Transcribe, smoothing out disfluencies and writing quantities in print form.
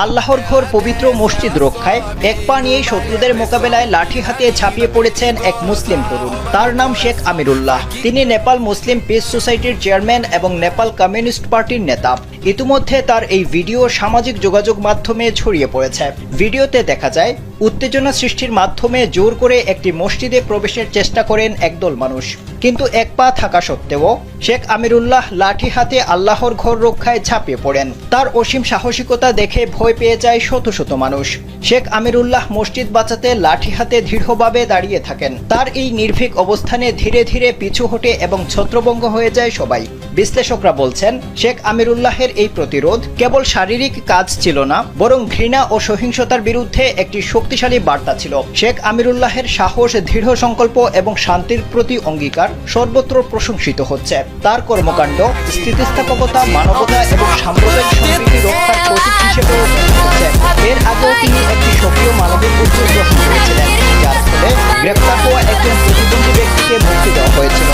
আল্লাহর ঘর পবিত্র মসজিদ রক্ষায় এক পা নিয়ে শত্রুদের মোকাবেলায় লাঠি হাতে ঝাঁপিয়ে পড়েছেন এক মুসলিম তরুণ। তার নাম শেখ আমিরুল্লাহ। তিনি নেপাল মুসলিম পিস সোসাইটির চেয়ারম্যান এবং নেপাল কমিউনিস্ট পার্টির নেতা। ইতিমধ্যে তার এই ভিডিও সামাজিক যোগাযোগ মাধ্যমে ছড়িয়ে পড়েছে। ভিডিওতে দেখা যায় উত্তেজনা সৃষ্টির মাধ্যমে জোর করে একটি মসজিদে প্রবেশের চেষ্টা করেন একদল মানুষ, কিন্তু এক পা থাকা সত্ত্বেও শেখ আমিরুল্লাহ লাঠি হাতে আল্লাহর ঘর রক্ষায় ঝাঁপিয়ে পড়েন। তার অসীম সাহসিকতা দেখে ভয় পেয়ে যায় শত শত মানুষ। শেখ আমিরুল্লাহ মসজিদ বাঁচাতে লাঠি হাতে দৃঢ়ভাবে দাঁড়িয়ে থাকেন। তার এই নির্ভীক অবস্থানে ধীরে ধীরে পিছু হটে এবং ছত্রভঙ্গ হয়ে যায় সবাই। বিশ্লেষকরা বলছেন, শেখ আমিরুল্লাহের এই প্রতিরোধ কেবল শারীরিক কাজ ছিল না, বরং ঘৃণা ও সহিংসতার বিরুদ্ধে একটি শক্তিশালী বার্তা ছিল। শেখ আমিরুল্লাহের সাহস, দৃঢ় সংকল্প এবং শান্তির প্রতি অঙ্গীকার সর্বত্র প্রশংসিত হচ্ছে। তার কর্মকাণ্ড স্থিতিস্থাপকতা, মানবতা এবং সাম্প্রদায়িক সম্প্রীতি রক্ষার প্রতীক হিসেবেও দেখা হচ্ছে। এর আগেও তিনি একটি সক্রিয় মানবিক উদ্যোগ গ্রহণ করেছিলেন, যার ফলে গ্রেপ্তার হওয়া একজন প্রতিবন্ধী ব্যক্তিকে মুক্তি দেওয়া হয়েছিল।